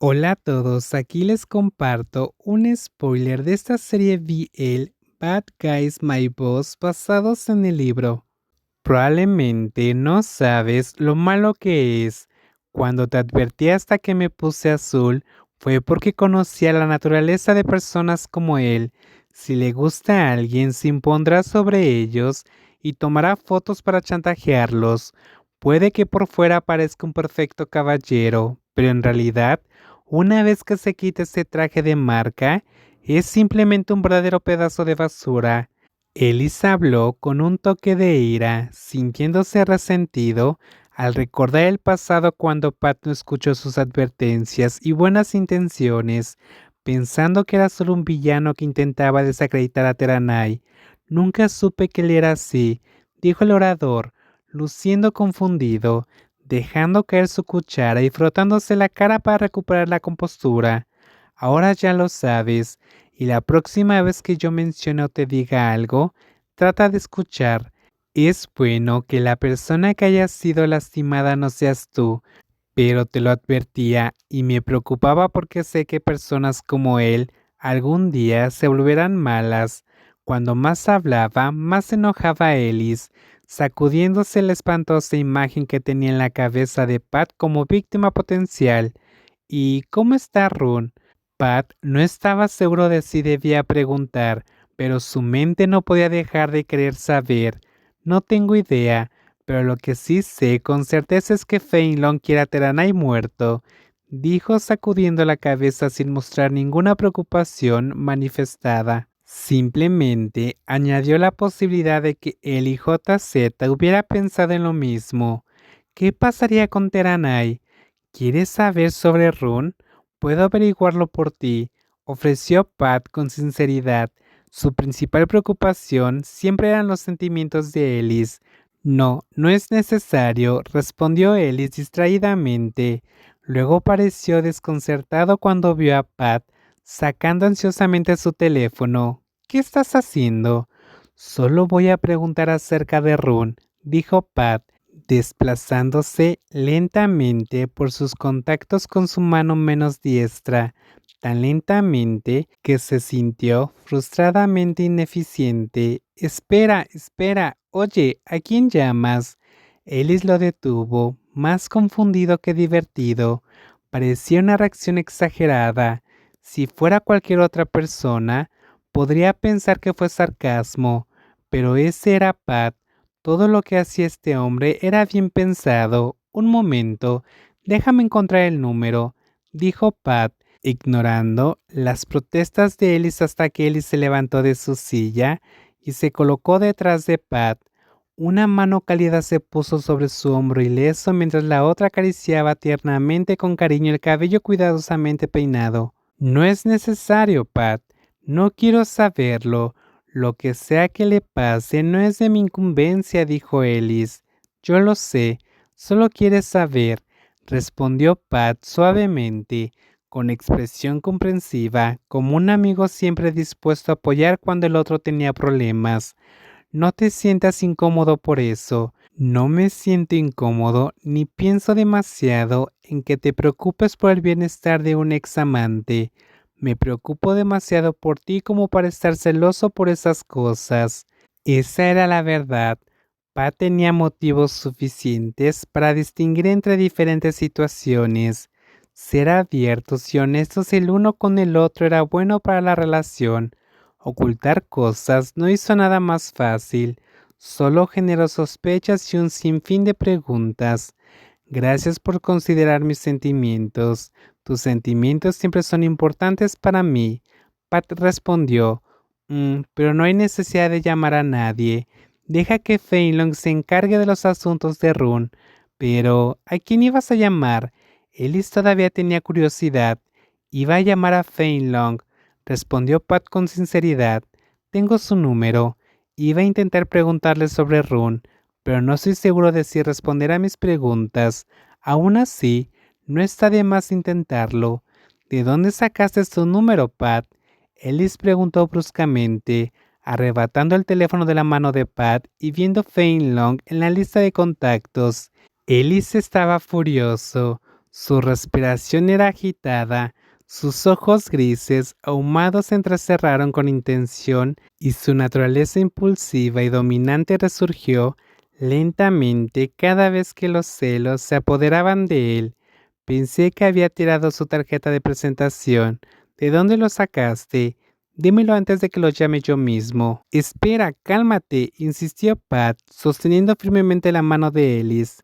Hola a todos, aquí les comparto un spoiler de esta serie BL Bad Guys My Boss basados en el libro. Probablemente no sabes lo malo que es. Cuando te advertí hasta que me puse azul fue porque conocía la naturaleza de personas como él. Si le gusta a alguien se impondrá sobre ellos y tomará fotos para chantajearlos. Puede que por fuera parezca un perfecto caballero, pero en realidad, una vez que se quite ese traje de marca, es simplemente un verdadero pedazo de basura. Ellis habló con un toque de ira, sintiéndose resentido al recordar el pasado cuando Pat no escuchó sus advertencias y buenas intenciones, pensando que era solo un villano que intentaba desacreditar a Teranai. Nunca supe que él era así, dijo el orador, luciendo confundido, dejando caer su cuchara y frotándose la cara para recuperar la compostura. Ahora ya lo sabes. Y la próxima vez que yo mencione o te diga algo, trata de escuchar. Es bueno que la persona que haya sido lastimada no seas tú, pero te lo advertía y me preocupaba porque sé que personas como él algún día se volverán malas. Cuando más hablaba, más se enojaba Ellis, sacudiéndose la espantosa imagen que tenía en la cabeza de Pat como víctima potencial. ¿Y cómo está Run? Pat no estaba seguro de si debía preguntar, pero su mente no podía dejar de querer saber. No tengo idea, pero lo que sí sé con certeza es que Feinlong quiere a Teranai muerto, dijo sacudiendo la cabeza sin mostrar ninguna preocupación manifestada. Simplemente añadió la posibilidad de que él y JZ hubiera pensado en lo mismo. ¿Qué pasaría con Teranai? ¿Quieres saber sobre Run? Puedo averiguarlo por ti, ofreció Pat con sinceridad. Su principal preocupación siempre eran los sentimientos de Ellis. No, no es necesario, respondió Ellis distraídamente. Luego pareció desconcertado cuando vio a Pat sacando ansiosamente su teléfono. ¿Qué estás haciendo? Solo voy a preguntar acerca de Run, dijo Pat, desplazándose lentamente por sus contactos con su mano menos diestra, tan lentamente que se sintió frustradamente ineficiente. Espera, espera, oye, ¿a quién llamas? Ellis lo detuvo, más confundido que divertido. Parecía una reacción exagerada. Si fuera cualquier otra persona, podría pensar que fue sarcasmo, pero ese era Pat. Todo lo que hacía este hombre era bien pensado. Un momento, déjame encontrar el número, dijo Pat, ignorando las protestas de Ellis hasta que Ellis se levantó de su silla y se colocó detrás de Pat. Una mano cálida se puso sobre su hombro ileso mientras la otra acariciaba tiernamente con cariño el cabello cuidadosamente peinado. No es necesario, Pat. No quiero saberlo. Lo que sea que le pase no es de mi incumbencia, dijo Ellis. Yo lo sé. Solo quieres saber, respondió Pat suavemente, con expresión comprensiva, como un amigo siempre dispuesto a apoyar cuando el otro tenía problemas. No te sientas incómodo por eso. No me siento incómodo ni pienso demasiado en que te preocupes por el bienestar de un ex amante. Me preocupo demasiado por ti como para estar celoso por esas cosas. Esa era la verdad. Pa tenía motivos suficientes para distinguir entre diferentes situaciones. Ser abiertos y honestos el uno con el otro era bueno para la relación. Ocultar cosas no hizo nada más fácil, solo generó sospechas y un sinfín de preguntas. Gracias por considerar mis sentimientos. Tus sentimientos siempre son importantes para mí. Pat respondió, pero no hay necesidad de llamar a nadie. Deja que Feinlong se encargue de los asuntos de Run. Pero, ¿a quién ibas a llamar? Ellis todavía tenía curiosidad. Iba a llamar a Feinlong, respondió Pat con sinceridad. Tengo su número. Iba a intentar preguntarle sobre Run, pero no estoy seguro de si responderá a mis preguntas. Aún así, no está de más intentarlo. ¿De dónde sacaste su número, Pat? Ellis preguntó bruscamente, arrebatando el teléfono de la mano de Pat y viendo Feinlong en la lista de contactos. Ellis estaba furioso. Su respiración era agitada, sus ojos grises ahumados se entrecerraron con intención y su naturaleza impulsiva y dominante resurgió lentamente cada vez que los celos se apoderaban de él. Pensé que había tirado su tarjeta de presentación. ¿De dónde lo sacaste? Dímelo antes de que lo llame yo mismo. Espera, cálmate, insistió Pat, sosteniendo firmemente la mano de Ellis.